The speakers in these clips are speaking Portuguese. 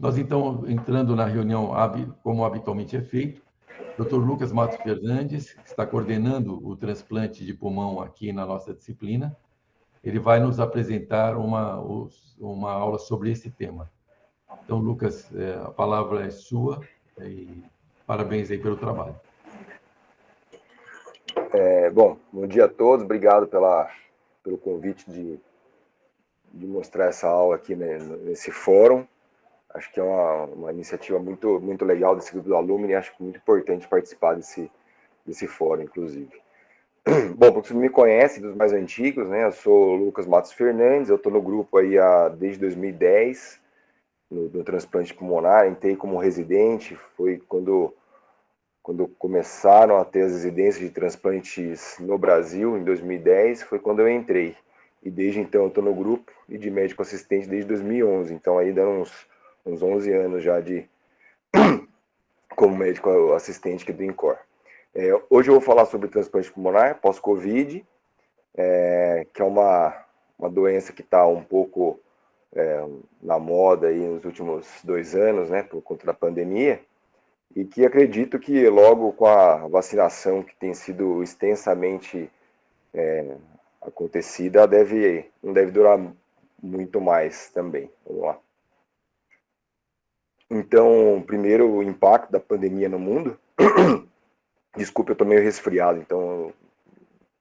Nós, então, entrando na reunião, como habitualmente é feito, Dr. Lucas Matos Fernandes, que está coordenando o transplante de pulmão aqui na nossa disciplina, ele vai nos apresentar uma aula sobre esse tema. Então, Lucas, a palavra é sua e parabéns aí pelo trabalho. Bom dia a todos, obrigado pelo convite de mostrar essa aula aqui nesse fórum. Acho que é uma iniciativa muito legal desse grupo do Alumni e acho muito importante participar desse fórum, inclusive. Bom, para quem me conhece, dos mais antigos, né, eu sou Lucas Matos Fernandes, eu estou no grupo aí desde 2010, no transplante pulmonar, entrei como residente, foi quando começaram a ter as residências de transplantes no Brasil, em 2010, foi quando eu entrei. E desde então eu estou no grupo e de médico assistente desde 2011, então aí dando uns 11 anos já como médico assistente aqui do INCOR. Hoje eu vou falar sobre transplante pulmonar pós-Covid, que é uma doença que está um pouco na moda aí nos últimos 2 anos, né, por conta da pandemia, e que acredito que logo com a vacinação que tem sido extensamente acontecida, não deve durar muito mais também. Vamos lá. Então, primeiro, o impacto da pandemia no mundo. Desculpa, eu tô meio resfriado, então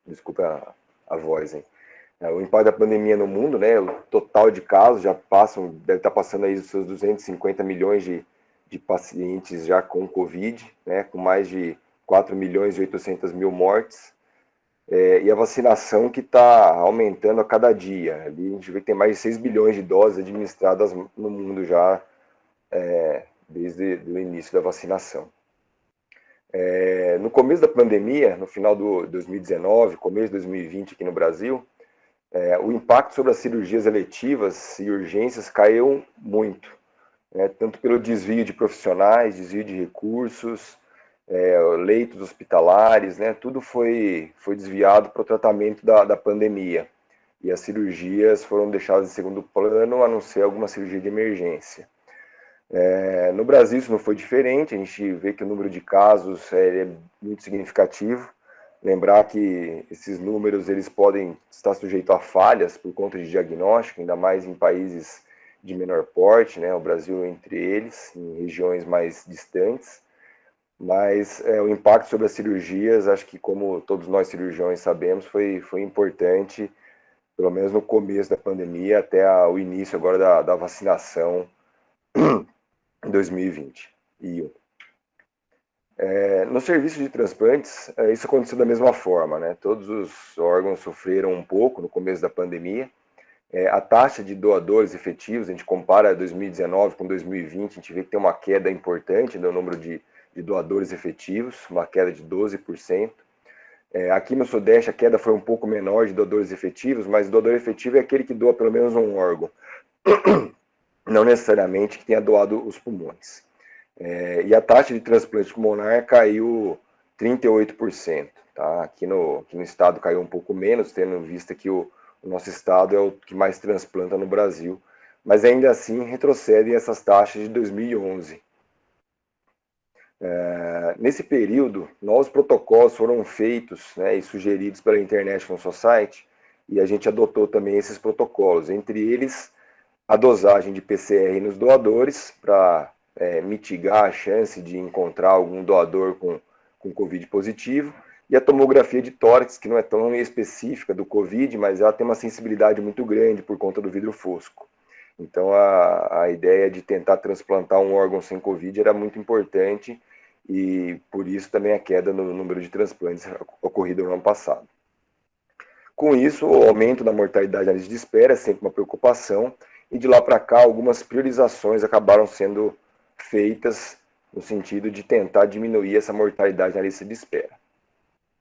desculpa a voz, hein. O impacto da pandemia no mundo, né, o total de casos deve estar passando aí os seus 250 milhões de pacientes já com Covid, né, com mais de 4 milhões e 800 mil mortes, e a vacinação que está aumentando a cada dia. Ali a gente vê que tem mais de 6 bilhões de doses administradas no mundo já, desde o início da vacinação. No começo da pandemia, no final de 2019, começo de 2020 aqui no Brasil, o impacto sobre as cirurgias eletivas e urgências caiu muito, tanto pelo desvio de profissionais, desvio de recursos, leitos hospitalares, né, tudo foi desviado para o tratamento da pandemia. E as cirurgias foram deixadas em segundo plano, a não ser alguma cirurgia de emergência. No Brasil isso não foi diferente, a gente vê que o número de casos é muito significativo. Lembrar que esses números eles podem estar sujeitos a falhas por conta de diagnóstico, ainda mais em países de menor porte, né, o Brasil entre eles, em regiões mais distantes. Mas o impacto sobre as cirurgias, acho que como todos nós cirurgiões sabemos, foi importante, pelo menos no começo da pandemia, até o início agora da vacinação em 2021. No serviço de transplantes, isso aconteceu da mesma forma, né? Todos os órgãos sofreram um pouco no começo da pandemia. A taxa de doadores efetivos, a gente compara 2019 com 2020, a gente vê que tem uma queda importante no número de doadores efetivos, uma queda de 12%. Aqui no Sudeste a queda foi um pouco menor de doadores efetivos, mas o doador efetivo é aquele que doa pelo menos um órgão, não necessariamente que tenha doado os pulmões. E a taxa de transplante pulmonar caiu 38%. Tá? Aqui no estado caiu um pouco menos, tendo em vista que o nosso estado é o que mais transplanta no Brasil, mas ainda assim retrocedem essas taxas de 2011. Nesse período, novos protocolos foram feitos, né, e sugeridos pela International Society, e a gente adotou também esses protocolos, entre eles a dosagem de PCR nos doadores, para mitigar a chance de encontrar algum doador com Covid positivo, e a tomografia de tórax, que não é tão específica do Covid, mas ela tem uma sensibilidade muito grande por conta do vidro fosco. Então a ideia de tentar transplantar um órgão sem Covid era muito importante, e por isso também a queda no número de transplantes ocorrido no ano passado. Com isso, o aumento da mortalidade na lista de espera é sempre uma preocupação, e de lá para cá algumas priorizações acabaram sendo feitas no sentido de tentar diminuir essa mortalidade na lista de espera.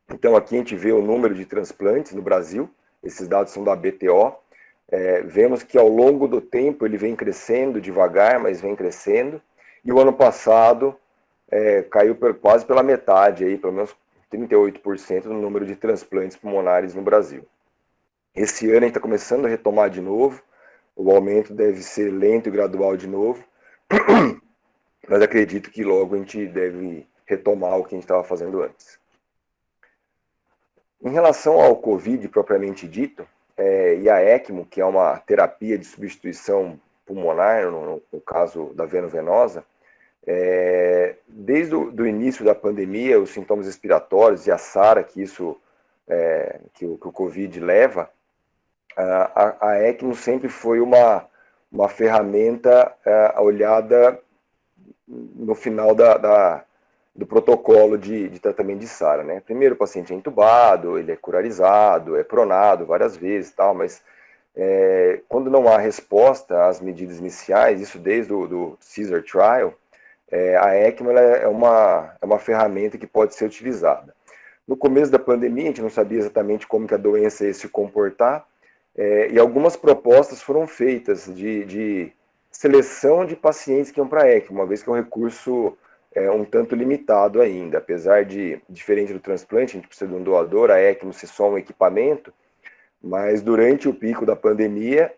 Então aqui a gente vê o número de transplantes no Brasil, esses dados são da BTO, vemos que ao longo do tempo ele vem crescendo devagar, mas vem crescendo, e o ano passado caiu quase pela metade, aí, pelo menos 38% no número de transplantes pulmonares no Brasil. Esse ano a gente está começando a retomar de novo, o aumento deve ser lento e gradual de novo, Mas acredito que logo a gente deve retomar o que a gente estava fazendo antes. Em relação ao Covid propriamente dito, e a ECMO, que é uma terapia de substituição pulmonar, no caso da venovenosa, desde o início da pandemia, os sintomas respiratórios e a SARA que o Covid leva, a ECMO sempre foi uma ferramenta olhada no final do protocolo de tratamento de SARA, né? Primeiro o paciente é entubado, ele é curarizado, é pronado várias vezes, tal, mas quando não há resposta às medidas iniciais, isso desde o Caesar Trial, a ECMO é uma ferramenta que pode ser utilizada. No começo da pandemia, a gente não sabia exatamente como que a doença ia se comportar, e algumas propostas foram feitas de seleção de pacientes que iam para a ECMO, uma vez que é um recurso um tanto limitado ainda. Apesar de, diferente do transplante, a gente precisa de um doador, a ECMO ser só um equipamento, mas durante o pico da pandemia,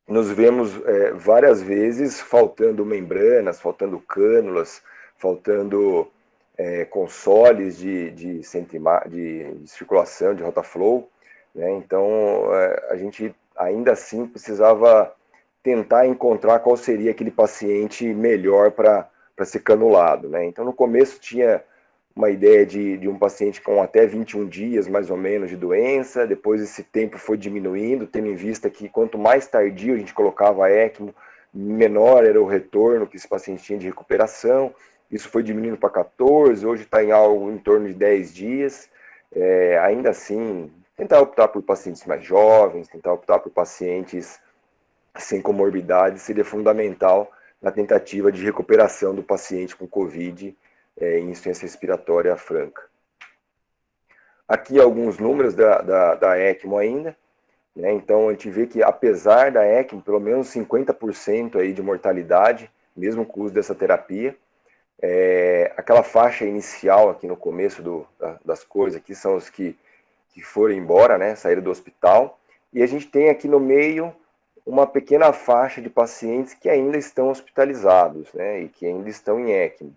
nos vemos várias vezes faltando membranas, faltando cânulas, faltando consoles de circulação, de rotaflow, né? Então, a gente ainda assim precisava tentar encontrar qual seria aquele paciente melhor para ser canulado, né? Então, no começo tinha uma ideia de um paciente com até 21 dias, mais ou menos, de doença. Depois esse tempo foi diminuindo, tendo em vista que quanto mais tardio a gente colocava a ECMO, menor era o retorno que esse paciente tinha de recuperação. Isso foi diminuindo para 14, hoje está em algo em torno de 10 dias. Ainda assim, tentar optar por pacientes mais jovens, tentar optar por pacientes sem comorbidades seria fundamental na tentativa de recuperação do paciente com COVID em insuficiência respiratória franca. Aqui alguns números da ECMO ainda, né? Então a gente vê que apesar da ECMO, pelo menos 50% aí de mortalidade, mesmo com o uso dessa terapia, aquela faixa inicial aqui no começo das cores, aqui são os que foram embora, né, saíram do hospital, e a gente tem aqui no meio uma pequena faixa de pacientes que ainda estão hospitalizados, né, e que ainda estão em ECMO.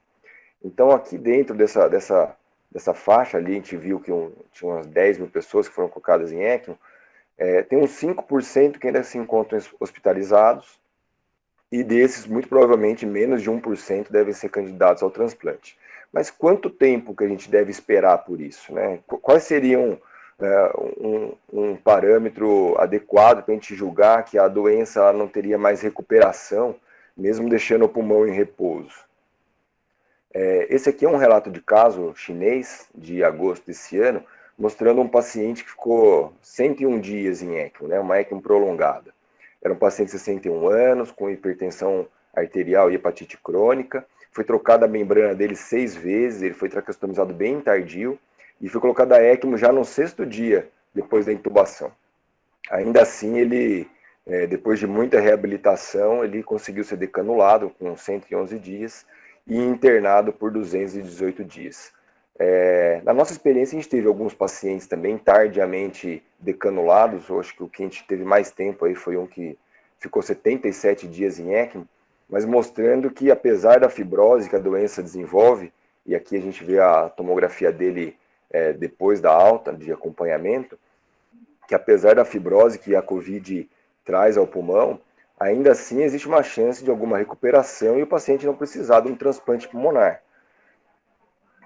Então, aqui dentro dessa faixa ali, a gente viu que tinha umas 10 mil pessoas que foram colocadas em ECMO, tem uns 5% que ainda se encontram hospitalizados, e desses, muito provavelmente, menos de 1% devem ser candidatos ao transplante. Mas quanto tempo que a gente deve esperar por isso, né? Quais seriam um parâmetro adequado para a gente julgar que a doença ela não teria mais recuperação, mesmo deixando o pulmão em repouso? Esse aqui é um relato de caso chinês, de agosto desse ano, mostrando um paciente que ficou 101 dias em ECMO, né, uma ECMO prolongada. Era um paciente de 61 anos, com hipertensão arterial e hepatite crônica. Foi trocada a membrana dele 6 vezes, ele foi tracostomizado bem tardio, e foi colocada a ECMO já no 6º dia, depois da intubação. Ainda assim, ele, depois de muita reabilitação, ele conseguiu ser decanulado com 111 dias, e internado por 218 dias. Na nossa experiência, a gente teve alguns pacientes também tardiamente decanulados. Eu acho que o que a gente teve mais tempo aí foi um que ficou 77 dias em ECMO, mas mostrando que apesar da fibrose que a doença desenvolve, e aqui a gente vê a tomografia dele depois da alta, de acompanhamento, que apesar da fibrose que a COVID traz ao pulmão, ainda assim existe uma chance de alguma recuperação e o paciente não precisar de um transplante pulmonar,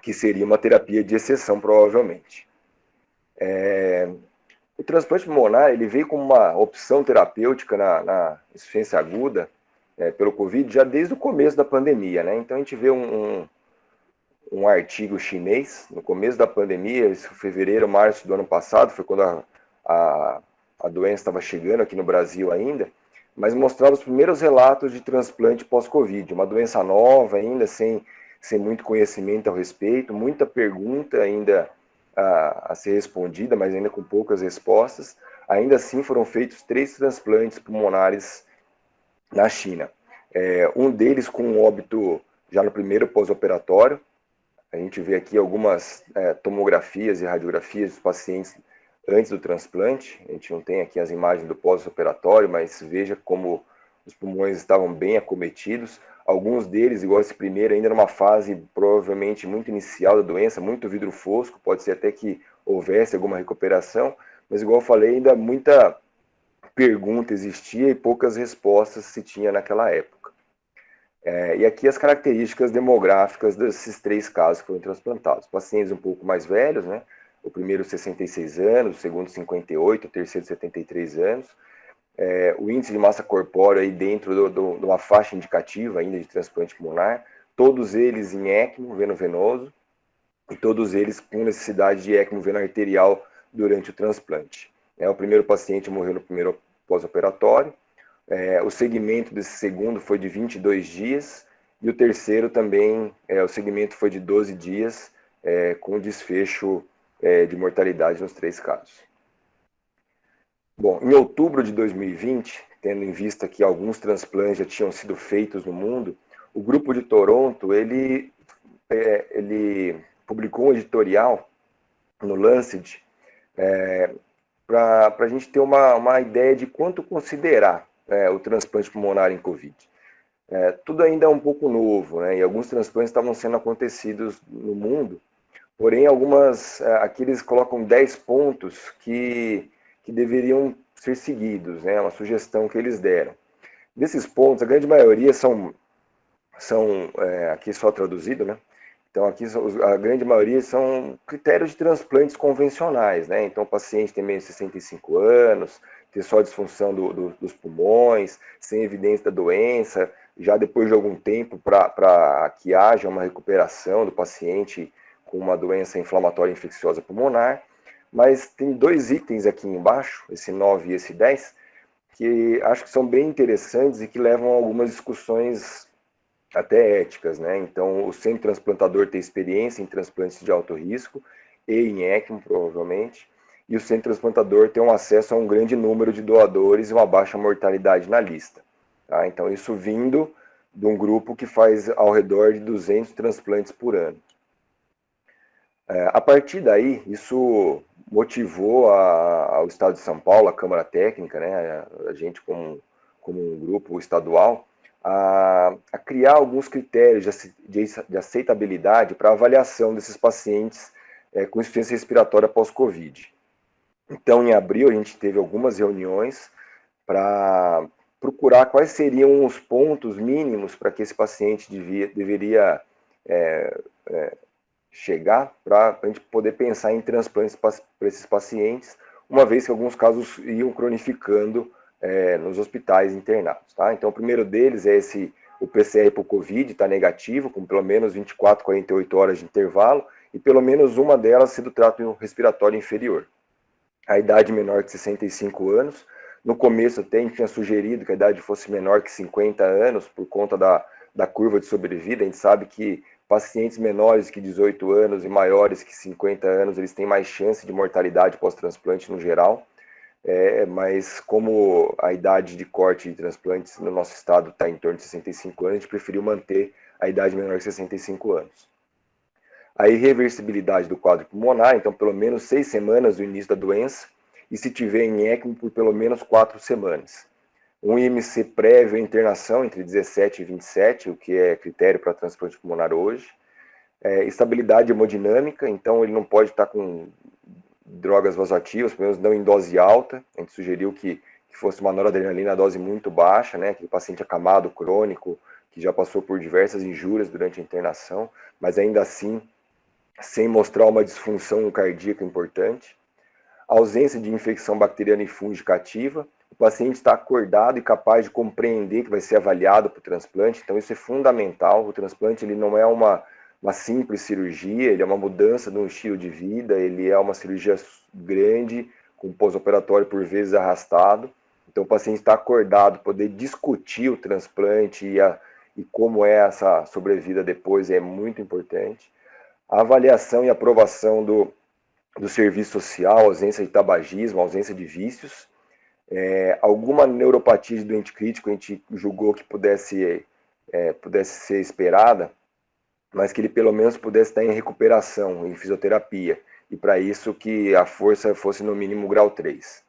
que seria uma terapia de exceção, provavelmente. O transplante pulmonar ele veio como uma opção terapêutica na insuficiência aguda pelo Covid já desde o começo da pandemia, né? Então a gente vê um artigo chinês no começo da pandemia, fevereiro, março do ano passado, foi quando a doença estava chegando aqui no Brasil ainda, mas mostrava os primeiros relatos de transplante pós-Covid, uma doença nova ainda, sem muito conhecimento ao respeito, muita pergunta ainda a ser respondida, mas ainda com poucas respostas. Ainda assim foram feitos 3 transplantes pulmonares na China. Um deles com um óbito já no primeiro pós-operatório. A gente vê aqui algumas tomografias e radiografias dos pacientes antes do transplante. A gente não tem aqui as imagens do pós-operatório, mas veja como os pulmões estavam bem acometidos. Alguns deles, igual esse primeiro, ainda numa fase provavelmente muito inicial da doença, muito vidro fosco, pode ser até que houvesse alguma recuperação, mas igual eu falei, ainda muita pergunta existia e poucas respostas se tinha naquela época. E aqui as características demográficas desses 3 casos que foram transplantados. Pacientes um pouco mais velhos, né? O primeiro 66 anos, o segundo 58, o terceiro 73 anos. O índice de massa corpórea aí dentro de uma faixa indicativa ainda de transplante pulmonar, todos eles em ECMO veno-venoso e todos eles com necessidade de ECMO veno-arterial durante o transplante. O primeiro paciente morreu no primeiro pós-operatório, o segmento desse segundo foi de 22 dias e o terceiro também, o segmento foi de 12 dias, com desfecho de mortalidade nos 3 casos. Bom, em outubro de 2020, tendo em vista que alguns transplantes já tinham sido feitos no mundo, o grupo de Toronto, ele publicou um editorial no Lancet para a gente ter uma ideia de quanto considerar o transplante pulmonar em Covid. Tudo ainda é um pouco novo, né, e alguns transplantes estavam sendo acontecidos no mundo, porém aqui eles colocam 10 pontos que deveriam ser seguidos, né, uma sugestão que eles deram. Desses pontos, a grande maioria são aqui só traduzido, né? Então aqui a grande maioria são critérios de transplantes convencionais, né? Então o paciente tem menos de 65 anos, ter só disfunção dos pulmões, sem evidência da doença, já depois de algum tempo para que haja uma recuperação do paciente com uma doença inflamatória infecciosa pulmonar. Mas tem 2 itens aqui embaixo, esse 9 e esse 10, que acho que são bem interessantes e que levam a algumas discussões até éticas, né? Então, o centro transplantador tem experiência em transplantes de alto risco e em ECMO, provavelmente, e o centro transplantador tem um acesso a um grande número de doadores e uma baixa mortalidade na lista. Tá? Então, isso vindo de um grupo que faz ao redor de 200 transplantes por ano. A partir daí, isso motivou ao Estado de São Paulo, a Câmara Técnica, né, a gente como um grupo estadual, a criar alguns critérios de aceitabilidade para avaliação desses pacientes com insuficiência respiratória pós-Covid. Então, em abril, a gente teve algumas reuniões para procurar quais seriam os pontos mínimos para que esse paciente deveria chegar para a gente poder pensar em transplantes para esses pacientes, uma vez que alguns casos iam cronificando nos hospitais internados. Tá? Então, o primeiro deles é o PCR para o COVID, está negativo, com pelo menos 24, 48 horas de intervalo, e pelo menos uma delas ser do trato respiratório inferior. A idade menor que 65 anos, no começo até a gente tinha sugerido que a idade fosse menor que 50 anos, por conta da curva de sobrevida. A gente sabe que pacientes menores que 18 anos e maiores que 50 anos, eles têm mais chance de mortalidade pós-transplante no geral. Mas como a idade de corte de transplantes no nosso estado está em torno de 65 anos, a gente preferiu manter a idade menor que 65 anos. A irreversibilidade do quadro pulmonar, então pelo menos 6 semanas do início da doença, e se tiver em ECMO por pelo menos 4 semanas. Um IMC prévio à internação entre 17 e 27, o que é critério para transplante pulmonar hoje. Estabilidade hemodinâmica, então ele não pode estar com drogas vasoativas, pelo menos não em dose alta. A gente sugeriu que fosse uma noradrenalina dose muito baixa, né? Aquele paciente acamado, crônico, que já passou por diversas injúrias durante a internação, mas ainda assim, sem mostrar uma disfunção cardíaca importante. Ausência de infecção bacteriana e fúngica ativa. O paciente está acordado e capaz de compreender que vai ser avaliado para o transplante, então isso é fundamental. O transplante ele não é uma simples cirurgia, ele é uma mudança de um estilo de vida, ele é uma cirurgia grande, com pós-operatório por vezes arrastado. Então o paciente está acordado, poder discutir o transplante e como é essa sobrevida depois é muito importante. A avaliação e aprovação do serviço social, ausência de tabagismo, ausência de vícios. Alguma neuropatia de doente crítico a gente julgou que pudesse ser esperada, mas que ele pelo menos pudesse estar em recuperação, em fisioterapia, e para isso que a força fosse no mínimo grau 3.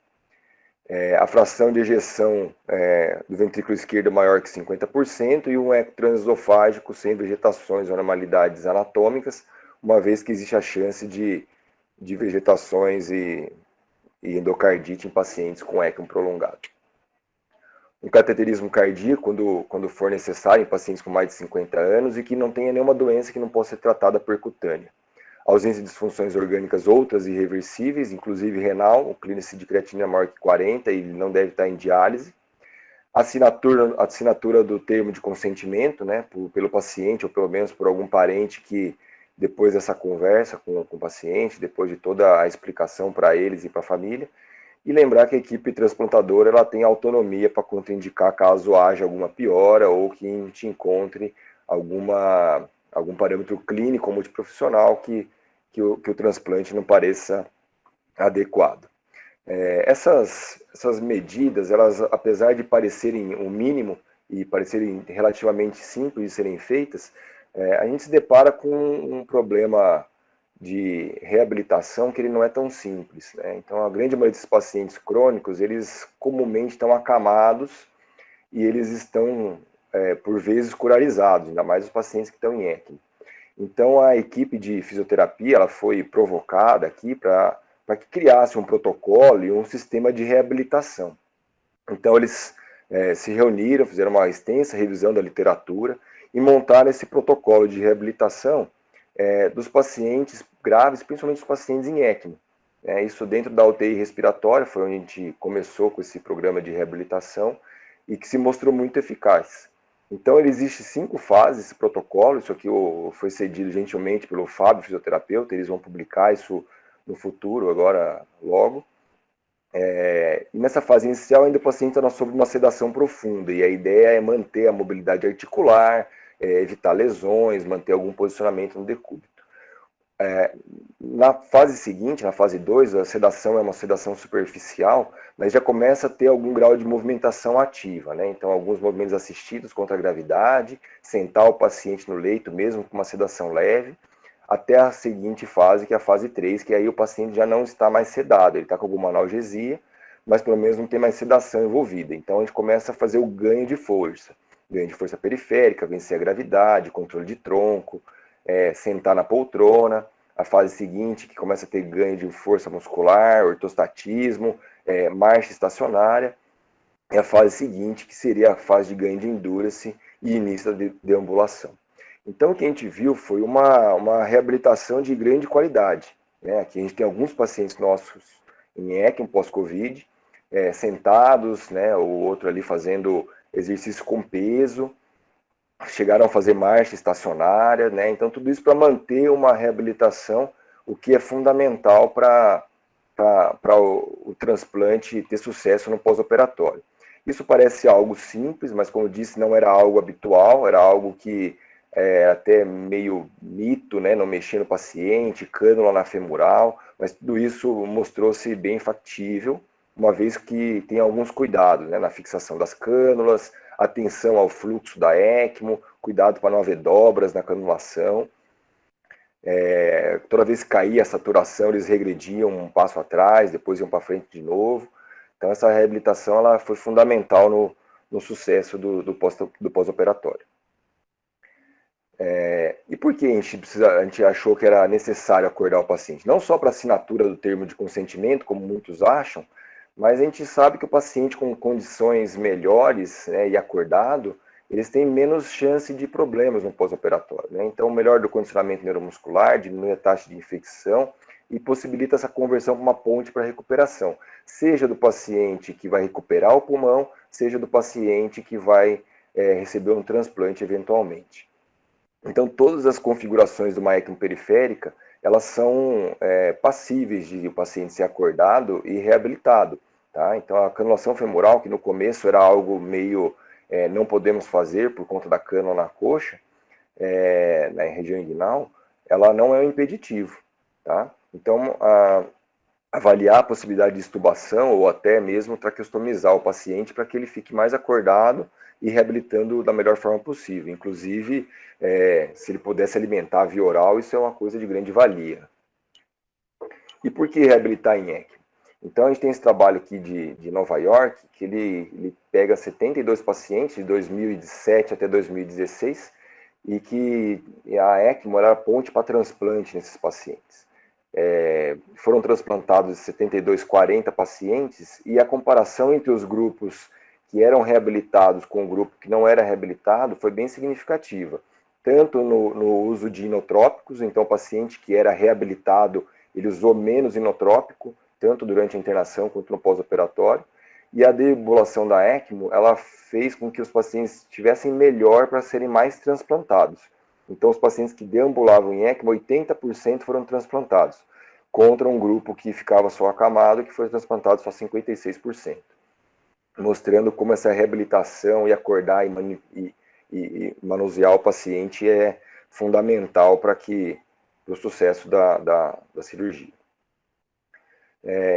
A fração de ejeção do ventrículo esquerdo maior que 50% e um eco transesofágico sem vegetações ou anormalidades anatômicas, uma vez que existe a chance de vegetações e endocardite em pacientes com ECMO prolongado. Um cateterismo cardíaco, quando for necessário, em pacientes com mais de 50 anos e que não tenha nenhuma doença que não possa ser tratada percutânea. Ausência de disfunções orgânicas outras irreversíveis, inclusive renal, o clínice de creatinina maior que 40 e não deve estar em diálise. Assinatura do termo de consentimento, né, pelo paciente ou pelo menos por algum parente que depois dessa conversa com o paciente, depois de toda a explicação para eles e para a família, e lembrar que a equipe transplantadora ela tem autonomia para contraindicar caso haja alguma piora ou que a gente encontre algum parâmetro clínico ou multiprofissional que o transplante não pareça adequado. Essas medidas, elas, apesar de parecerem o mínimo e parecerem relativamente simples de serem feitas, a gente se depara com um problema de reabilitação que ele não é tão simples, né? Então, a grande maioria desses pacientes crônicos, eles comumente estão acamados e eles estão, por vezes, curarizados, ainda mais os pacientes que estão em ECMO. Então, a equipe de fisioterapia ela foi provocada aqui para que criasse um protocolo e um sistema de reabilitação. Então, eles se reuniram, fizeram uma extensa revisão da literatura e montaram esse protocolo de reabilitação dos pacientes graves, principalmente os pacientes em ECMO. Isso dentro da UTI respiratória, foi onde a gente começou com esse programa de reabilitação e que se mostrou muito eficaz. Então, ele existe 5 fases, esse protocolo, isso aqui foi cedido gentilmente pelo Fábio, fisioterapeuta, eles vão publicar isso no futuro, agora, logo. E nessa fase inicial, ainda o paciente está sob uma sedação profunda, e a ideia é manter a mobilidade articular, evitar lesões, manter algum posicionamento no decúbito. Na fase seguinte, na fase 2, a sedação é uma sedação superficial, mas já começa a ter algum grau de movimentação ativa, né? Então, alguns movimentos assistidos contra a gravidade, sentar o paciente no leito, mesmo com uma sedação leve, até a seguinte fase, que é a fase 3, que aí o paciente já não está mais sedado, ele está com alguma analgesia, mas pelo menos não tem mais sedação envolvida. Então, a gente começa a fazer o ganho de força periférica, vencer a gravidade, controle de tronco, sentar na poltrona. A fase seguinte, que começa a ter ganho de força muscular, ortostatismo, marcha estacionária. E a fase seguinte, que seria a fase de ganho de endurance e início da deambulação. Então, o que a gente viu foi uma reabilitação de grande qualidade, né? Aqui a gente tem alguns pacientes nossos em ECMO pós-Covid, sentados, né? O outro ali fazendo exercício com peso, chegaram a fazer marcha estacionária, né? Então, tudo isso para manter uma reabilitação, o que é fundamental para o transplante ter sucesso no pós-operatório. Isso parece algo simples, mas como eu disse, não era algo habitual, era algo que até meio mito, né? Não mexer no paciente, cânula na femoral, mas tudo isso mostrou-se bem factível, uma vez que tem alguns cuidados, né? Na fixação das cânulas, atenção ao fluxo da ECMO, cuidado para não haver dobras na canulação. Toda vez que caía a saturação, eles regrediam um passo atrás, depois iam para frente de novo. Então, essa reabilitação ela foi fundamental no sucesso do pós-operatório. E por que a gente achou que era necessário acordar o paciente? Não só para a assinatura do termo de consentimento, como muitos acham, mas a gente sabe que o paciente com condições melhores, né, e acordado, eles têm menos chance de problemas no pós-operatório, né? Então, o melhor do condicionamento neuromuscular, diminui a taxa de infecção e possibilita essa conversão para uma ponte para recuperação, seja do paciente que vai recuperar o pulmão, seja do paciente que vai receber um transplante eventualmente. Então, todas as configurações de uma ECMO periférica, elas são passíveis de o paciente ser acordado e reabilitado. Tá? Então, a canulação femoral, que no começo era algo meio não podemos fazer por conta da cânula na coxa, na região inguinal, ela não é um impeditivo. Tá? Então, avaliar a possibilidade de extubação ou até mesmo traqueostomizar o paciente para que ele fique mais acordado e reabilitando da melhor forma possível. Inclusive, se ele pudesse alimentar via oral, isso é uma coisa de grande valia. E por que reabilitar em ECMO? Então, a gente tem esse trabalho aqui de Nova York, que ele pega 72 pacientes de 2007 até 2016, e que a ECMO era a ponte para transplante nesses pacientes. Foram transplantados 72, 40 pacientes, e a comparação entre os grupos que eram reabilitados com o grupo que não era reabilitado foi bem significativa. Tanto no uso de inotrópicos, então o paciente que era reabilitado, ele usou menos inotrópico, tanto durante a internação quanto no pós-operatório, e a deambulação da ECMO, ela fez com que os pacientes estivessem melhor para serem mais transplantados. Então, os pacientes que deambulavam em ECMO, 80% foram transplantados, contra um grupo que ficava só acamado, que foi transplantado só 56%. Mostrando como essa reabilitação e acordar e manusear o paciente é fundamental para o sucesso da cirurgia.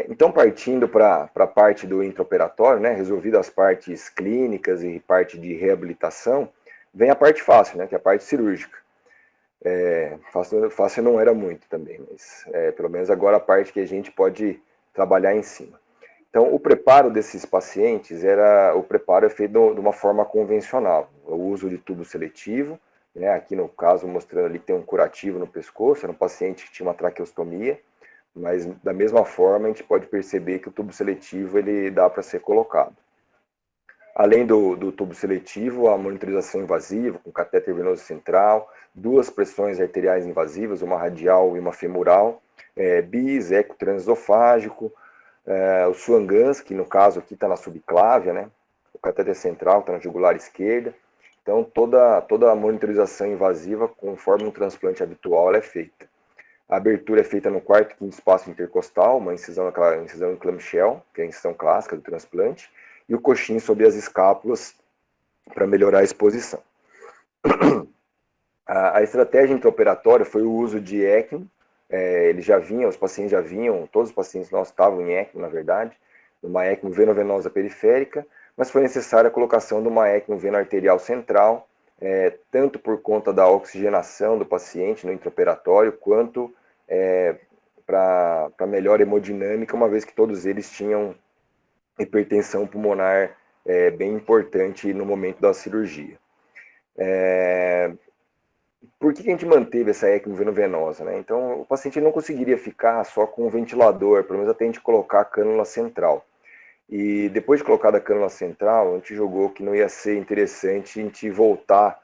Então, partindo para a parte do intraoperatório, né, resolvidas as partes clínicas e parte de reabilitação, vem a parte fácil, né, que é a parte cirúrgica. Fácil não era muito também, mas pelo menos agora a parte que a gente pode trabalhar em cima. Então, o preparo desses pacientes o preparo é feito de uma forma convencional, o uso de tubo seletivo, né, aqui no caso mostrando ali que tem um curativo no pescoço, era um paciente que tinha uma traqueostomia, mas da mesma forma a gente pode perceber que o tubo seletivo ele dá para ser colocado. Além do tubo seletivo, a monitorização invasiva com catéter venoso central, 2 pressões arteriais invasivas, uma radial e uma femoral, bis, eco transesofágico, o Swan-Ganz, que no caso aqui está na subclávia, né? O catéter central está na jugular esquerda. Então toda a monitorização invasiva, conforme um transplante habitual, ela é feita. A abertura é feita no 4º e 5º espaço intercostal, uma incisão em clamshell, que é a incisão clássica do transplante, e o coxim sobre as escápulas para melhorar a exposição. A estratégia intraoperatória foi o uso de ECMO, os pacientes já vinham, todos os pacientes nossos estavam em ECMO, na verdade, uma ECMO venovenosa periférica, mas foi necessária a colocação de uma ECMO veno-arterial central, tanto por conta da oxigenação do paciente no intraoperatório, quanto para melhor hemodinâmica, uma vez que todos eles tinham hipertensão pulmonar bem importante no momento da cirurgia. Por que a gente manteve essa ECMO venovenosa, né? Então, o paciente não conseguiria ficar só com o ventilador, pelo menos até a gente colocar a cânula central. E depois de colocar a cânula central, a gente julgou que não ia ser interessante a gente voltar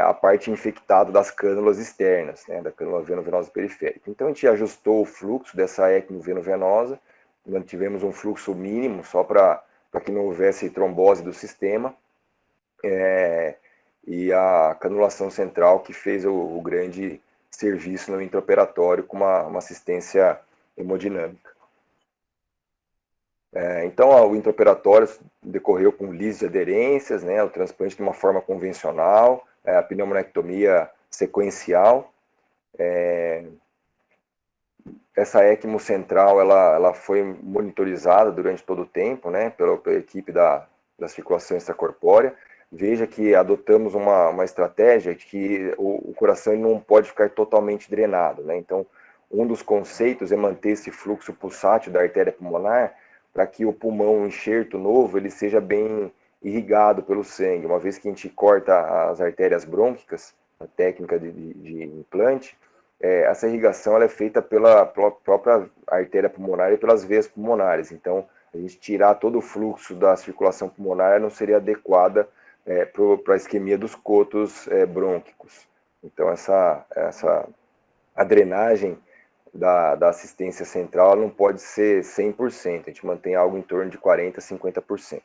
a parte infectada das cânulas externas, né, da cânula venovenosa periférica. Então, a gente ajustou o fluxo dessa ECMO venovenosa, mantivemos um fluxo mínimo só para que não houvesse trombose do sistema, e a canulação central que fez o grande serviço no intraoperatório com uma assistência hemodinâmica. Então, o intraoperatório decorreu com lise de aderências, né, o transplante de uma forma convencional, a pneumonectomia sequencial. Essa ECMO central ela foi monitorizada durante todo o tempo, né, pela equipe da circulação extracorpórea. Veja que adotamos uma estratégia de que o coração não pode ficar totalmente drenado, né? Então, um dos conceitos é manter esse fluxo pulsátil da artéria pulmonar para que o pulmão, o enxerto novo, ele seja bem irrigado pelo sangue. Uma vez que a gente corta as artérias brônquicas, a técnica de implante, essa irrigação ela é feita pela própria artéria pulmonar e pelas veias pulmonares. Então, a gente tirar todo o fluxo da circulação pulmonar não seria adequada para a isquemia dos cotos brônquicos. Então, a drenagem da assistência central não pode ser 100%, a gente mantém algo em torno de 40% a 50%.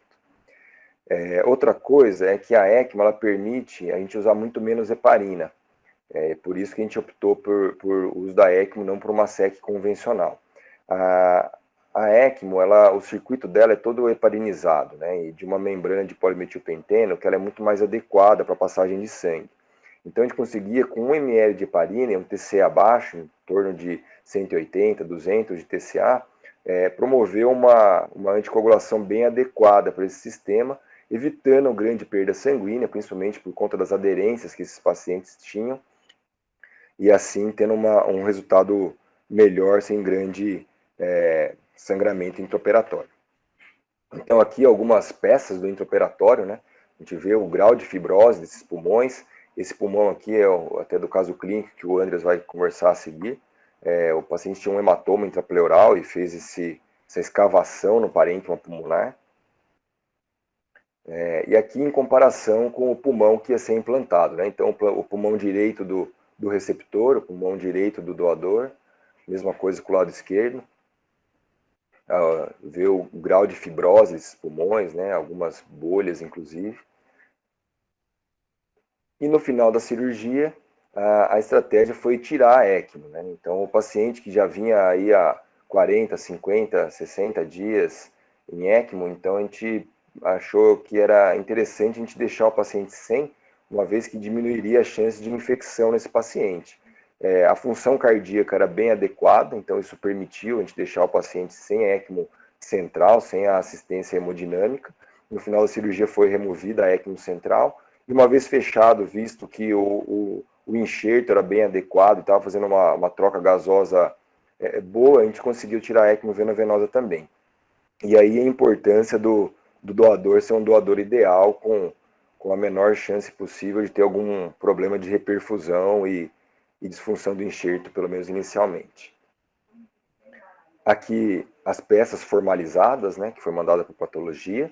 Outra coisa é que a ECMO ela permite a gente usar muito menos heparina. Por isso que a gente optou por uso da ECMO, não por uma SEC convencional. A ECMO, o circuito dela é todo heparinizado, né, e de uma membrana de polimetilpenteno, que ela é muito mais adequada para a passagem de sangue. Então a gente conseguia, com 1 ml de heparina, um TCA abaixo, em torno de 180, 200 de TCA, promover uma anticoagulação bem adequada para esse sistema, evitando grande perda sanguínea, principalmente por conta das aderências que esses pacientes tinham, e assim tendo um resultado melhor, sem grande sangramento intraoperatório. Então aqui algumas peças do intraoperatório, né? A gente vê o grau de fibrose desses pulmões. Esse pulmão aqui é até do caso clínico que o Andres vai conversar a seguir. O paciente tinha um hematoma intrapleural e fez essa escavação no parênquima pulmonar. E aqui em comparação com o pulmão que ia ser implantado, né? Então o pulmão direito do receptor, o pulmão direito do doador, mesma coisa com o lado esquerdo. Ver o grau de fibrose desses pulmões, né? Algumas bolhas inclusive. E no final da cirurgia, a estratégia foi tirar a ECMO, né? Então o paciente que já vinha aí há 40, 50, 60 dias em ECMO, então a gente achou que era interessante a gente deixar o paciente sem, uma vez que diminuiria a chance de infecção nesse paciente. A função cardíaca era bem adequada, então isso permitiu a gente deixar o paciente sem ECMO central, sem a assistência hemodinâmica. No final da cirurgia foi removida a ECMO central, e uma vez fechado, visto que o enxerto era bem adequado, estava fazendo uma troca gasosa boa, a gente conseguiu tirar a ECMO vena-venosa também. E aí a importância do doador ser um doador ideal, com a menor chance possível de ter algum problema de reperfusão e disfunção do enxerto, pelo menos inicialmente. Aqui as peças formalizadas, né, que foi mandada para patologia.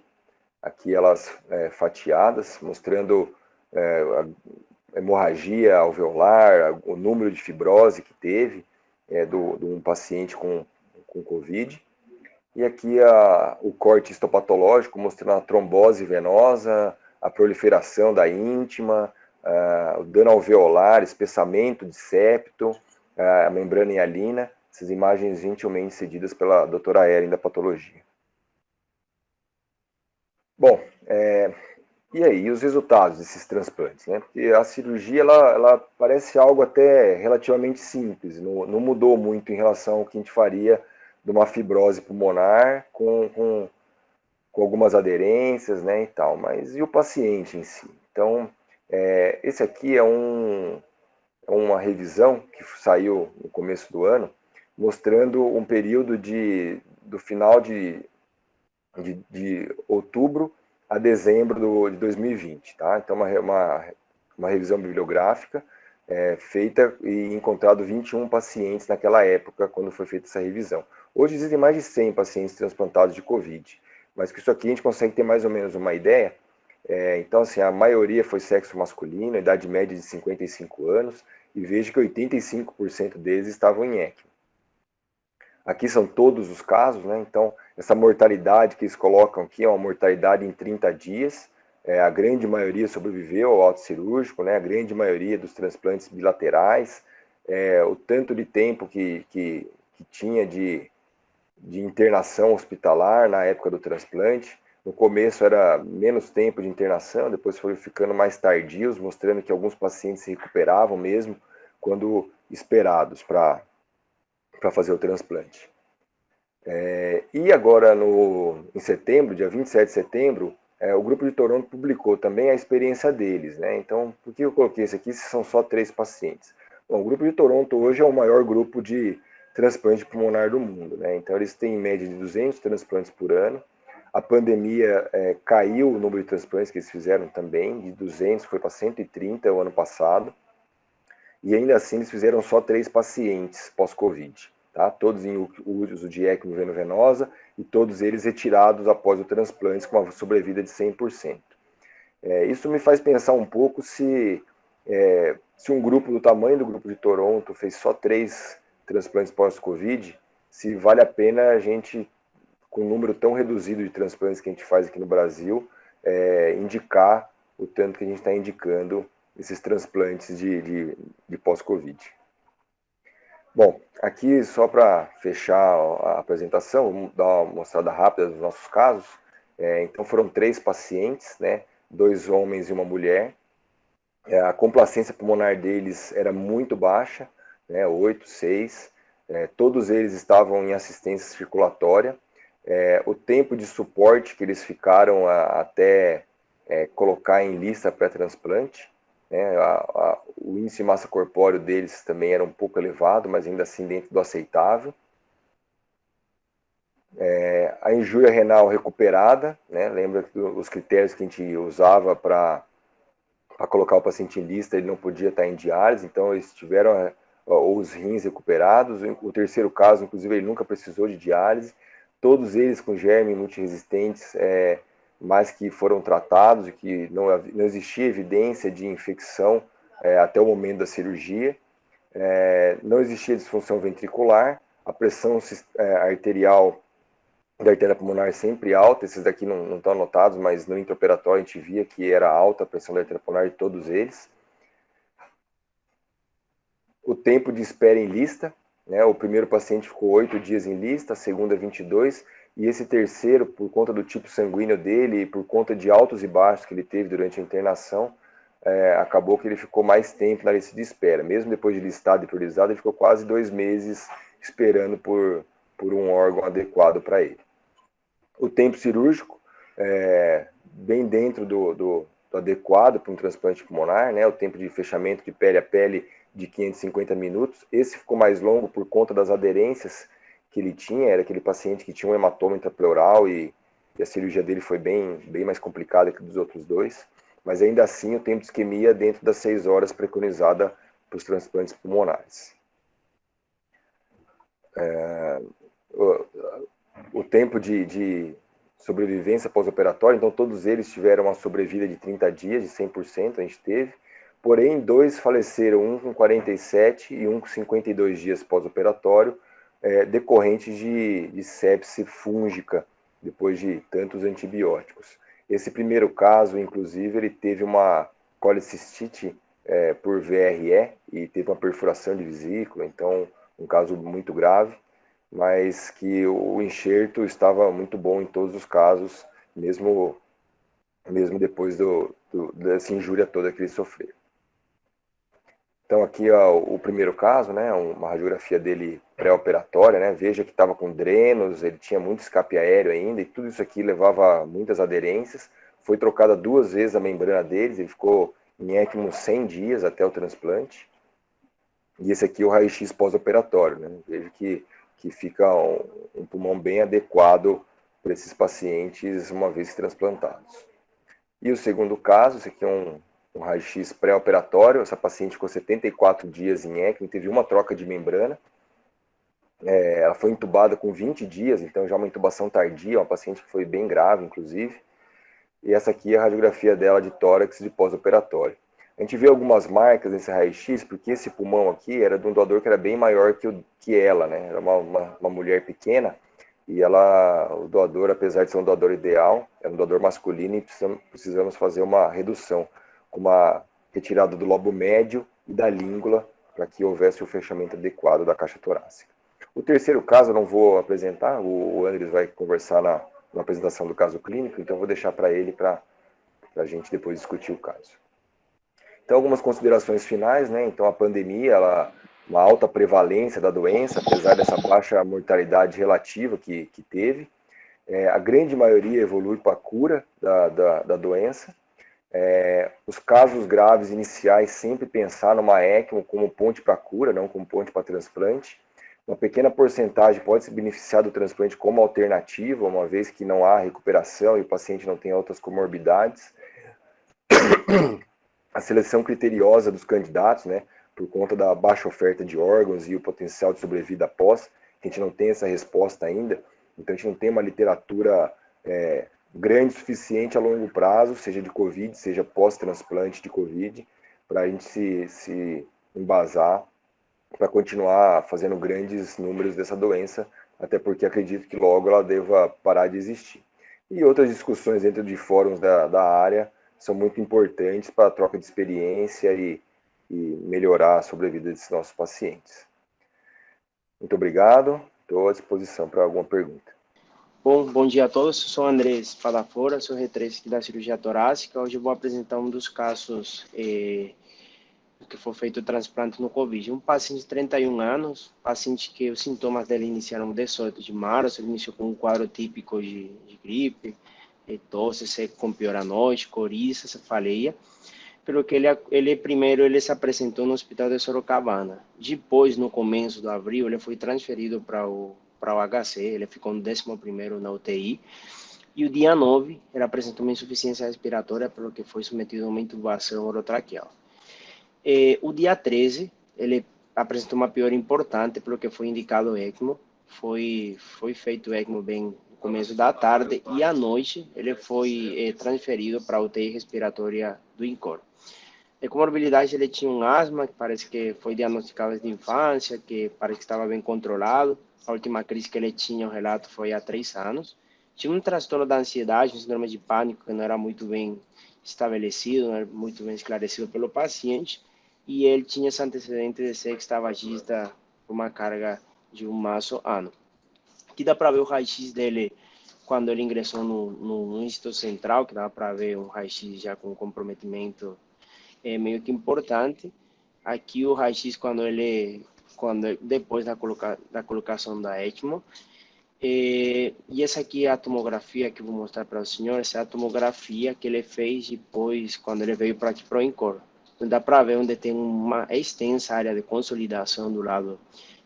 Aqui elas fatiadas, mostrando a hemorragia alveolar, o número de fibrose que teve de um paciente com Covid. E aqui o corte histopatológico, mostrando a trombose venosa, a proliferação da íntima, o dano alveolar, espessamento de septo, a membrana hialina, essas imagens gentilmente cedidas pela doutora Erin da patologia. Bom, e aí, os resultados desses transplantes, né? Porque a cirurgia, ela parece algo até relativamente simples, não mudou muito em relação ao que a gente faria de uma fibrose pulmonar com algumas aderências, né, e tal. Mas e o paciente em si? Então, esse aqui é uma revisão que saiu no começo do ano, mostrando um período do final de outubro a dezembro de 2020, tá? Então, uma revisão bibliográfica feita e encontrado 21 pacientes naquela época, quando foi feita essa revisão. Hoje existem mais de 100 pacientes transplantados de Covid, mas com isso aqui a gente consegue ter mais ou menos uma ideia. Então, assim, a maioria foi sexo masculino, idade média de 55 anos, e vejo que 85% deles estavam em ECMO. Aqui são todos os casos, né? Então, essa mortalidade que eles colocam aqui é uma mortalidade em 30 dias. A grande maioria sobreviveu ao auto cirúrgico, né? A grande maioria dos transplantes bilaterais. O tanto de tempo que tinha de internação hospitalar na época do transplante. No começo era menos tempo de internação, depois foi ficando mais tardios, mostrando que alguns pacientes se recuperavam mesmo quando esperados para fazer o transplante. E agora, em setembro, dia 27 de setembro, o Grupo de Toronto publicou também a experiência deles, né? Então, por que eu coloquei isso aqui se são só 3 pacientes? Bom, o Grupo de Toronto hoje é o maior grupo de transplante pulmonar do mundo, né? Então, eles têm em média de 200 transplantes por ano. A pandemia caiu o número de transplantes que eles fizeram também, de 200 foi para 130 o ano passado. E ainda assim, eles fizeram só 3 pacientes pós-Covid. Tá? Todos em uso de ECMO veno-venosa e todos eles retirados após o transplante com uma sobrevida de 100%. Isso me faz pensar um pouco se um grupo do tamanho do Grupo de Toronto fez só 3 transplantes pós-Covid, se vale a pena a gente, com um número tão reduzido de transplantes que a gente faz aqui no Brasil, indicar o tanto que a gente está indicando esses transplantes de pós-Covid. Bom, aqui só para fechar a apresentação, vamos dar uma mostrada rápida dos nossos casos. Então foram 3 pacientes, né, 2 homens e uma mulher. A complacência pulmonar deles era muito baixa, né, 8, 6. Todos eles estavam em assistência circulatória. O tempo de suporte que eles ficaram até colocar em lista pré-transplante, né, o índice de massa corpóreo deles também era um pouco elevado, mas ainda assim dentro do aceitável. A injúria renal recuperada, né? Lembra que os critérios que a gente usava para colocar o paciente em lista, ele não podia estar em diálise, então eles tiveram os rins recuperados. O terceiro caso, inclusive, ele nunca precisou de diálise. Todos eles com germe multiresistentes, mas que foram tratados e que não existia evidência de infecção até o momento da cirurgia. Não existia disfunção ventricular, a pressão arterial da artéria pulmonar sempre alta, esses daqui não estão anotados, mas no intraoperatório a gente via que era alta a pressão da artéria pulmonar de todos eles. O tempo de espera em lista, né? O primeiro paciente ficou 8 dias em lista, a segunda 22, e esse terceiro, por conta do tipo sanguíneo dele e por conta de altos e baixos que ele teve durante a internação, acabou que ele ficou mais tempo na lista de espera. Mesmo depois de listado e priorizado, ele ficou quase 2 meses esperando por um órgão adequado para ele. O tempo cirúrgico, bem dentro do adequado para um transplante pulmonar, né? O tempo de fechamento de pele a pele de 550 minutos. Esse ficou mais longo por conta das aderências que ele tinha. Era aquele paciente que tinha um hematoma intrapleural e a cirurgia dele foi bem mais complicada que dos outros dois. Mas ainda assim, o tempo de isquemia dentro das 6 horas preconizada para os transplantes pulmonares. O tempo de sobrevivência pós-operatória, então todos eles tiveram uma sobrevida de 30 dias, de 100% a gente teve, porém 2 faleceram, um com 47 e um com 52 dias pós-operatório, decorrentes de sepse fúngica, depois de tantos antibióticos. Esse primeiro caso, inclusive, ele teve uma colicistite por VRE e teve uma perfuração de vesícula, então um caso muito grave, mas que o enxerto estava muito bom em todos os casos, mesmo depois dessa injúria toda que ele sofreu. Então aqui o primeiro caso, né, uma radiografia dele pré-operatória, né, veja que estava com drenos, ele tinha muito escape aéreo ainda, e tudo isso aqui levava muitas aderências. Foi trocada 2 vezes a membrana deles, ele ficou em ECMO 100 dias até o transplante. E esse aqui é o raio-x pós-operatório, né, veja que fica um pulmão bem adequado para esses pacientes uma vez transplantados. E o segundo caso, esse aqui é um raio-x pré-operatório, essa paciente ficou 74 dias em ECMO, teve uma troca de membrana, ela foi entubada com 20 dias, então já uma intubação tardia, uma paciente que foi bem grave, inclusive, e essa aqui é a radiografia dela de tórax de pós-operatório. A gente vê algumas marcas nesse raio-x, porque esse pulmão aqui era de um doador que era bem maior que ela, né? Era uma mulher pequena, e o doador, apesar de ser um doador ideal, era um doador masculino e precisamos fazer uma redução, com uma retirada do lobo médio e da língula, para que houvesse o fechamento adequado da caixa torácica. O terceiro caso eu não vou apresentar, o Andres vai conversar na apresentação do caso clínico, então eu vou deixar para ele, para a gente depois discutir o caso. Então, algumas considerações finais, né? Então, a pandemia, uma alta prevalência da doença, apesar dessa baixa mortalidade relativa que teve. A grande maioria evolui para a cura da doença. Os casos graves iniciais, sempre pensar numa ECMO como ponte para a cura, não como ponte para transplante. Uma pequena porcentagem pode se beneficiar do transplante como alternativa, uma vez que não há recuperação e o paciente não tem outras comorbidades. A seleção criteriosa dos candidatos, né, por conta da baixa oferta de órgãos e o potencial de sobrevida após, que a gente não tem essa resposta ainda, então a gente não tem uma literatura grande o suficiente a longo prazo, seja de Covid, seja pós-transplante de Covid, para a gente se embasar para continuar fazendo grandes números dessa doença, até porque acredito que logo ela deva parar de existir. E outras discussões dentro de fóruns da área são muito importantes para a troca de experiência e melhorar a sobrevida desses nossos pacientes. Muito obrigado, estou à disposição para alguma pergunta. Bom dia a todos, eu sou Andrés Padafora, sou R3 aqui da cirurgia torácica. Hoje eu vou apresentar um dos casos que foi feito o transplante no Covid. Um paciente de 31 anos, paciente que os sintomas dele iniciaram no 18 de março, ele iniciou com um quadro típico de gripe, tosse seca com pior à noite, coriza, cefaleia. Pelo que ele se apresentou no hospital de Sorocabana. Depois, no começo de abril, ele foi transferido para o o HC, ele ficou no 11º na UTI, e o dia 9, ele apresentou uma insuficiência respiratória, pelo que foi submetido a uma intubação orotraqueal. O dia 13, ele apresentou uma piora importante, pelo que foi indicado o ECMO, foi feito o ECMO bem no começo da tarde, e à noite ele foi transferido para a UTI respiratória do INCOR. De comorbilidade, ele tinha um asma, que parece que foi diagnosticado de infância, que parece que estava bem controlado. A última crise que ele tinha, o relato foi há 3 anos. Tinha um transtorno da ansiedade, um síndrome de pânico, que não era muito bem estabelecido, não era muito bem esclarecido pelo paciente. E ele tinha esse antecedente de ser extravagista por uma carga de um maço ano. Aqui dá para ver o raio-x dele quando ele ingressou no Instituto Central, que dá para ver um raio-x já com comprometimento meio que importante. Aqui o raio-x depois da colocação da ECMO. E essa aqui é a tomografia que eu vou mostrar para o senhor. Essa é a tomografia que ele fez depois, quando ele veio para aqui para o INCOR. Dá para ver onde tem uma extensa área de consolidação do lado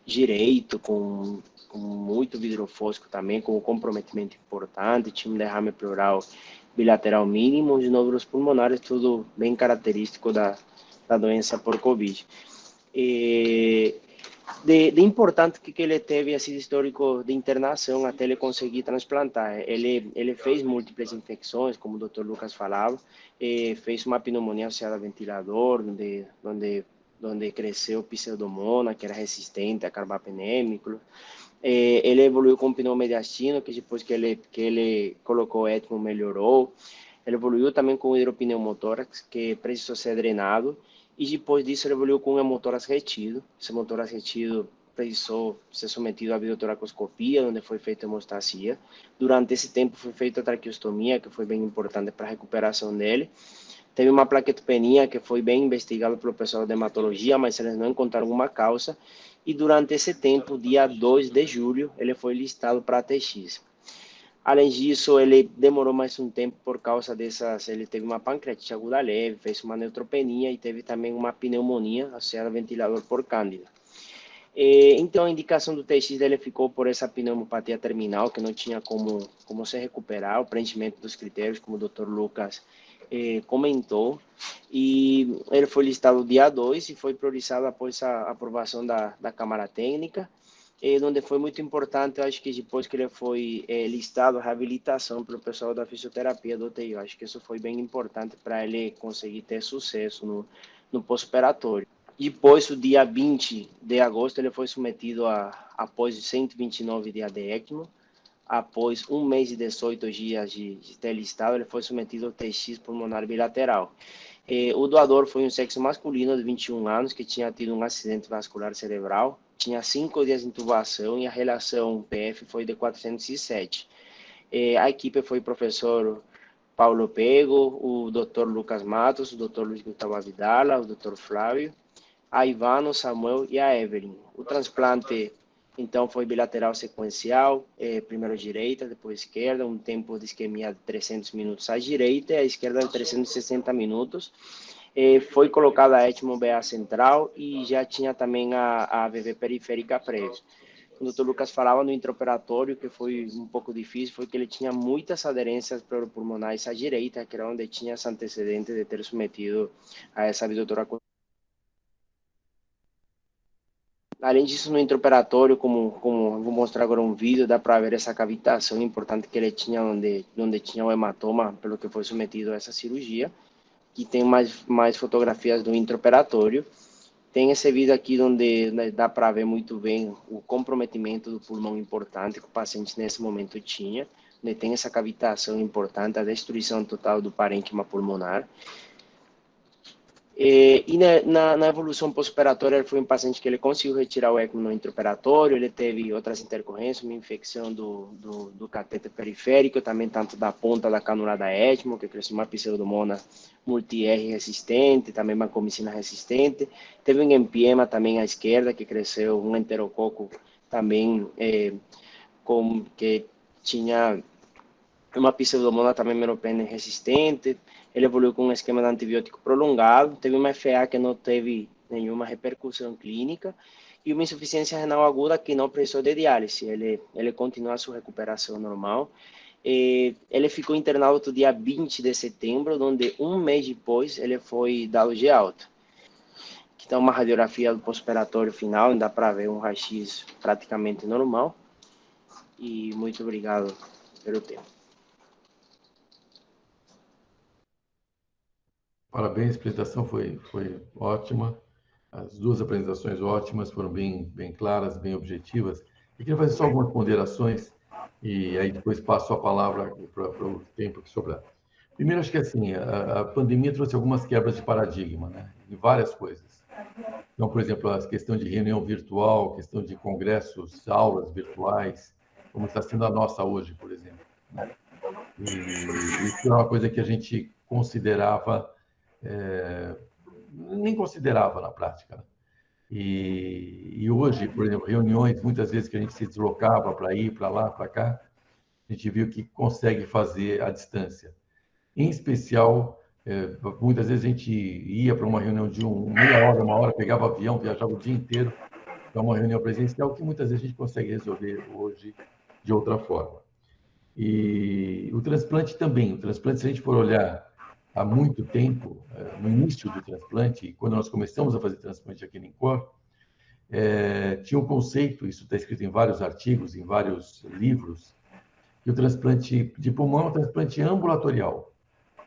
direito, com muito vidro fosco também, com um comprometimento importante, tinha um derrame pleural bilateral mínimo, os nódulos pulmonares, tudo bem característico da doença por Covid. De importante que ele teve esse histórico de internação até ele conseguir transplantar. Ele fez múltiplas infecções, como o Dr. Lucas falava, fez uma pneumonia associada a ventilador, onde cresceu pseudomonas, que era resistente a carbapenémicos. Ele evoluiu com pneumomediastino, que depois que ele colocou ECMO melhorou. Ele evoluiu também com hidropneumotórax, que precisou ser drenado. E depois disso ele evoluiu com um hemotórax retido. Esse hemotórax retido precisou ser submetido à videotoracoscopia, onde foi feita hemostasia. Durante esse tempo foi feita a traqueostomia, que foi bem importante para a recuperação dele. Teve uma plaquetopenia que foi bem investigada pelo pessoal de hematologia, mas eles não encontraram uma causa. E durante esse tempo, dia 2 de julho, ele foi listado para TX. Além disso, ele demorou mais um tempo por causa dessas... Ele teve uma pancreatite aguda leve, fez uma neutropenia e teve também uma pneumonia associada a ventilador por cândida. Então, a indicação do TX dele ficou por essa pneumopatia terminal, que não tinha como se recuperar, o preenchimento dos critérios, como o Dr. Lucas comentou. E ele foi listado dia 2 e foi priorizado após a aprovação da Câmara Técnica, onde foi muito importante, eu acho que depois que ele foi listado, a reabilitação pelo pessoal da fisioterapia do UTI. Eu acho que isso foi bem importante para ele conseguir ter sucesso no pós-operatório. Depois, o dia 20 de agosto, ele foi submetido após 129 dias de ECMO. Após 1 mês e 18 dias de ter listado, ele foi submetido ao TX pulmonar bilateral. O doador foi um sexo masculino de 21 anos, que tinha tido um acidente vascular cerebral, tinha 5 dias de intubação e a relação PF foi de 407. A equipe foi o professor Paulo Pego, o Dr. Lucas Matos, o Dr. Luiz Gustavo Avidala, o Dr. Flávio, a Ivano, Samuel e a Evelyn. O transplante, então, foi bilateral sequencial, primeiro direita, depois esquerda, um tempo de isquemia de 300 minutos à direita e à esquerda de 360 minutos. Foi colocada a ECMO-BA central e já tinha também a AVV periférica prévia. O Dr. Lucas falava no intraoperatório, que foi um pouco difícil, foi que ele tinha muitas aderências pleuropulmonares à direita, que era onde tinha esse antecedente de ter submetido a essa videotoracoscopia. Além disso, no intraoperatório, como vou mostrar agora um vídeo, dá para ver essa cavitação importante que ele tinha, onde tinha o hematoma, pelo que foi submetido a essa cirurgia. Que tem mais fotografias do intraoperatório. Tem esse vídeo aqui onde dá para ver muito bem o comprometimento do pulmão importante que o paciente nesse momento tinha, onde tem essa cavitação importante, a destruição total do parênquima pulmonar. E na evolução pós-operatória, ele foi um paciente que ele conseguiu retirar o ECMO no intraoperatório, ele teve outras intercorrências, uma infecção do cateter periférico, também tanto da ponta da canula da ECMO, que cresceu uma pseudomonas multi-R resistente, também uma vancomicina resistente, teve um empiema também à esquerda, que cresceu um enterococo também, que tinha uma pseudomonas também meropenem resistente. Ele evoluiu com um esquema de antibiótico prolongado, teve uma FA que não teve nenhuma repercussão clínica, e uma insuficiência renal aguda que não precisou de diálise. Ele continua a sua recuperação normal. Ele ficou internado no dia 20 de setembro, onde um mês depois ele foi dado de alta. Aqui está uma radiografia do pós-operatório final, dá para ver um raio-x praticamente normal. E muito obrigado pelo tempo. Parabéns, a apresentação foi ótima. As duas apresentações ótimas, foram bem claras, bem objetivas. Eu queria fazer só algumas ponderações e aí depois passo a palavra para o tempo que sobrar. Primeiro, acho que assim, a pandemia trouxe algumas quebras de paradigma, né, em várias coisas. Então, por exemplo, a questão de reunião virtual, questão de congressos, aulas virtuais, como está sendo a nossa hoje, por exemplo, né? E isso é uma coisa que a gente considerava, nem considerava na prática, né? E hoje, por exemplo, reuniões, muitas vezes que a gente se deslocava para ir para lá, para cá, a gente viu que consegue fazer à distância. Em especial, muitas vezes a gente ia para uma reunião de meia hora, uma hora, pegava avião, viajava o dia inteiro para uma reunião presencial, que muitas vezes a gente consegue resolver hoje de outra forma. E o transplante também. O transplante, se a gente for olhar há muito tempo, no início do transplante, quando nós começamos a fazer transplante aqui no INCOR, tinha um conceito, isso está escrito em vários artigos, em vários livros, que o transplante de pulmão é um transplante ambulatorial.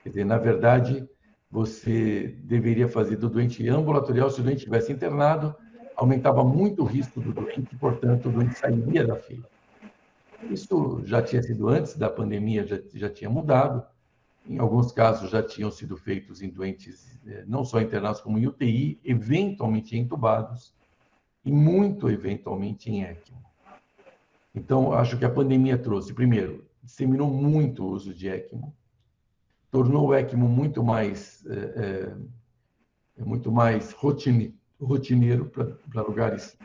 Quer dizer, na verdade, você deveria fazer do doente ambulatorial. Se o doente estivesse internado, aumentava muito o risco do doente, portanto, o doente sairia da fila. Isso já tinha sido antes da pandemia, já tinha mudado. Em alguns casos, já tinham sido feitos em doentes não só internados, como em UTI, eventualmente entubados, e muito eventualmente em ECMO. Então, acho que a pandemia trouxe, primeiro, disseminou muito o uso de ECMO, tornou o ECMO muito mais rotineiro para lugares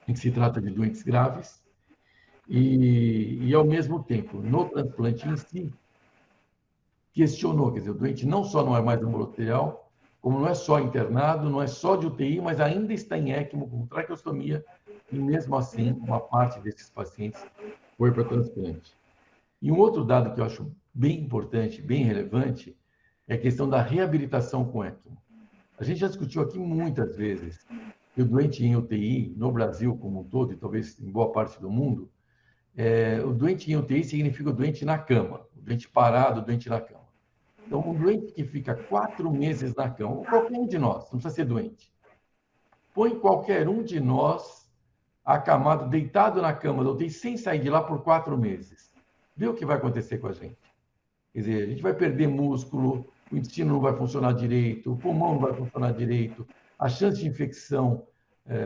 em que se trata de doentes graves, e ao mesmo tempo, no transplante em si, questionou, quer dizer, o doente não só não é mais ambulatorial, como não é só internado, não é só de UTI, mas ainda está em ECMO com traqueostomia, e mesmo assim, uma parte desses pacientes foi para transplante. E um outro dado que eu acho bem importante, bem relevante, é a questão da reabilitação com ECMO. A gente já discutiu aqui muitas vezes que o doente em UTI, no Brasil como um todo, e talvez em boa parte do mundo, o doente em UTI significa o doente na cama, o doente parado, o doente na cama. Então, um doente que fica 4 meses na cama, ou qualquer um de nós, não precisa ser doente, põe qualquer um de nós acamado, deitado na cama da UTI, sem sair de lá por 4 meses. Vê o que vai acontecer com a gente. Quer dizer, a gente vai perder músculo, o intestino não vai funcionar direito, o pulmão não vai funcionar direito, a chance de infecção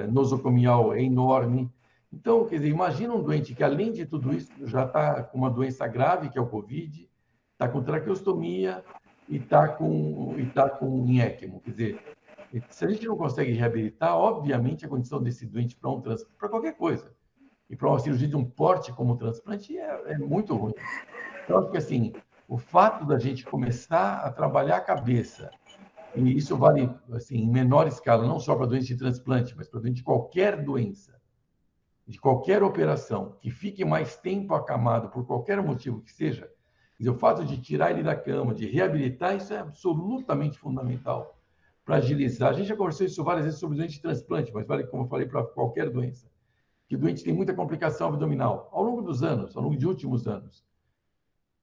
nosocomial é enorme. Então, quer dizer, imagina um doente que, além de tudo isso, já está com uma doença grave, que é o Covid, está com traqueostomia e está com ECMO. Quer dizer, se a gente não consegue reabilitar, obviamente a condição desse doente para qualquer coisa, e para uma cirurgia de um porte como o transplante é muito ruim. Então, acho que assim, o fato da gente começar a trabalhar a cabeça, e isso vale assim, em menor escala, não só para doentes de transplante, mas para doentes de qualquer doença, de qualquer operação, que fique mais tempo acamado por qualquer motivo que seja, dizer, o fato de tirar ele da cama, de reabilitar, isso é absolutamente fundamental para agilizar. A gente já conversou isso várias vezes sobre doente de transplante, mas vale, como eu falei, para qualquer doença. Que o doente tem muita complicação abdominal ao longo dos anos, ao longo de últimos anos.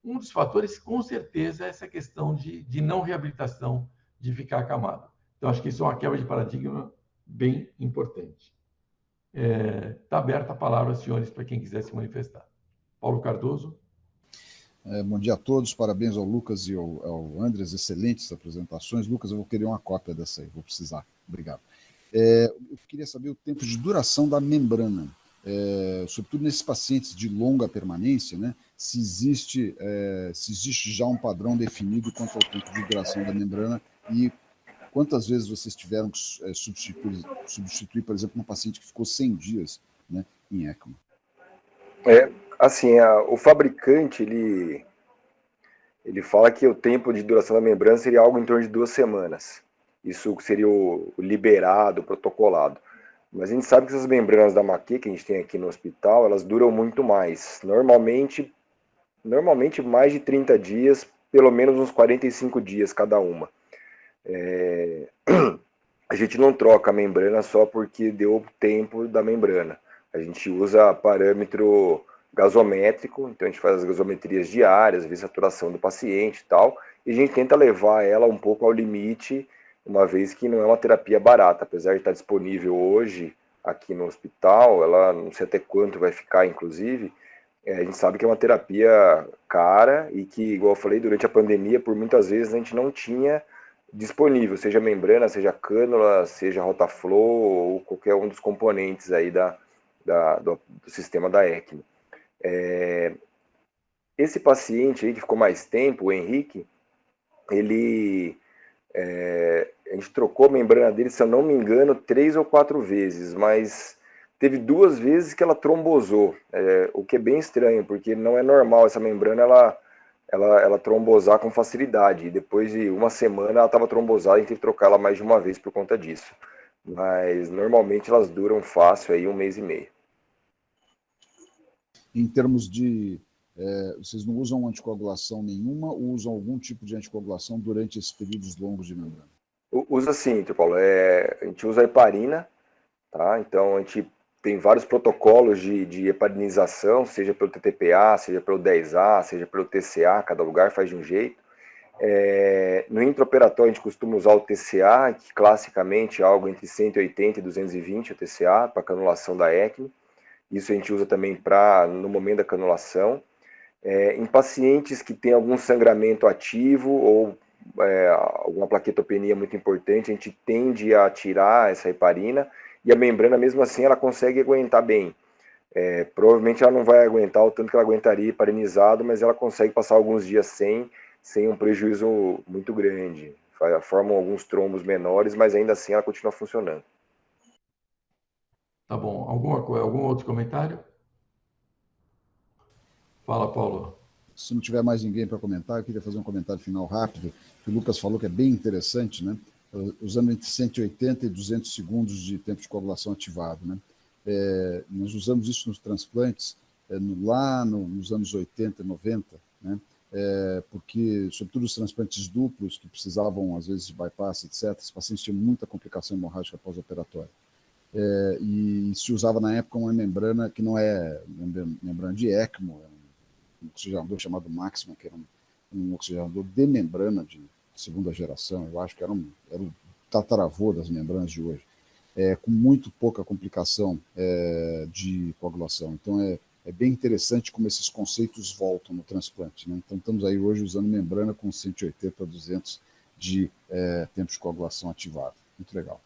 Um dos fatores, com certeza, é essa questão de não reabilitação, de ficar acamado. Então, acho que isso é uma quebra de paradigma bem importante. Está aberta a palavra, senhores, para quem quiser se manifestar. Paulo Cardoso. Bom dia a todos, parabéns ao Lucas e ao Andres, excelentes apresentações. Lucas, eu vou querer uma cópia dessa aí, vou precisar. Obrigado. Eu queria saber o tempo de duração da membrana, sobretudo nesses pacientes de longa permanência, né? Se existe já um padrão definido quanto ao tempo de duração da membrana e quantas vezes vocês tiveram que substituir, por exemplo, um paciente que ficou 100 dias, né, em ECMO? Assim, o fabricante, ele fala que o tempo de duração da membrana seria algo em torno de 2 semanas. Isso seria o liberado, o protocolado. Mas a gente sabe que essas membranas da Maquet que a gente tem aqui no hospital, elas duram muito mais. Normalmente mais de 30 dias, pelo menos uns 45 dias cada uma. A gente não troca a membrana só porque deu tempo da membrana. A gente usa parâmetro gasométrico, então a gente faz as gasometrias diárias, vê a saturação do paciente e tal, e a gente tenta levar ela um pouco ao limite, uma vez que não é uma terapia barata, apesar de estar disponível hoje aqui no hospital, ela não sei até quanto vai ficar, inclusive, a gente sabe que é uma terapia cara e que, igual eu falei, durante a pandemia, por muitas vezes a gente não tinha disponível, seja membrana, seja cânula, seja Rotaflow ou qualquer um dos componentes aí do sistema da ECMO. Esse paciente aí que ficou mais tempo, o Henrique, a gente trocou a membrana dele, se eu não me engano, 3 ou 4 vezes, mas teve 2 vezes que ela trombosou, o que é bem estranho, porque não é normal essa membrana ela trombosar com facilidade, e depois de uma semana ela estava trombosada, a gente teve que trocar ela mais de uma vez por conta disso. Mas normalmente elas duram fácil aí 1 mês e meio. Em termos de... vocês não usam anticoagulação nenhuma ou usam algum tipo de anticoagulação durante esses períodos longos de membrana? Usa sim, Paulo. A gente usa a heparina, tá? Então a gente tem vários protocolos de heparinização, seja pelo TTPA, seja pelo 10A, seja pelo TCA, cada lugar faz de um jeito. No intraoperatório a gente costuma usar o TCA, que classicamente é algo entre 180 e 220, o TCA, para canulação da ECMO. Isso a gente usa também no momento da canulação. Em pacientes que têm algum sangramento ativo ou alguma plaquetopenia muito importante, a gente tende a tirar essa heparina, e a membrana, mesmo assim, ela consegue aguentar bem. Provavelmente ela não vai aguentar o tanto que ela aguentaria heparinizado, mas ela consegue passar alguns dias sem um prejuízo muito grande. Formam alguns trombos menores, mas ainda assim ela continua funcionando. Tá bom. Algum outro comentário? Fala, Paulo. Se não tiver mais ninguém para comentar, eu queria fazer um comentário final rápido, que o Lucas falou que é bem interessante, né? Usando entre 180 e 200 segundos de tempo de coagulação ativado, né? Nós usamos isso nos transplantes lá nos anos 80 e 90, né? Porque, sobretudo os transplantes duplos, que precisavam, às vezes, de bypass, etc., os pacientes tinham muita complicação hemorrágica pós-operatória. E se usava, na época, uma membrana que não é membrana de ECMO, um oxigenador chamado Maxima, que era um oxigenador de membrana de segunda geração, eu acho que era o tataravô das membranas de hoje, com muito pouca complicação de coagulação. Então, é bem interessante como esses conceitos voltam no transplante, né? Então, estamos aí hoje usando membrana com 180 a 200 de tempo de coagulação ativado. Muito legal.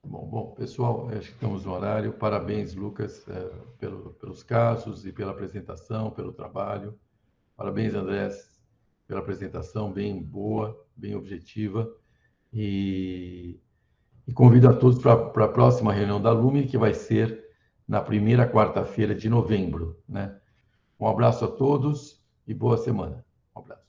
Bom, pessoal, acho que estamos no horário. Parabéns, Lucas, pelos casos e pela apresentação, pelo trabalho. Parabéns, Andrés, pela apresentação bem boa, bem objetiva. E convido a todos para a próxima reunião da Lume, que vai ser na primeira quarta-feira de novembro, né? Um abraço a todos e boa semana. Um abraço.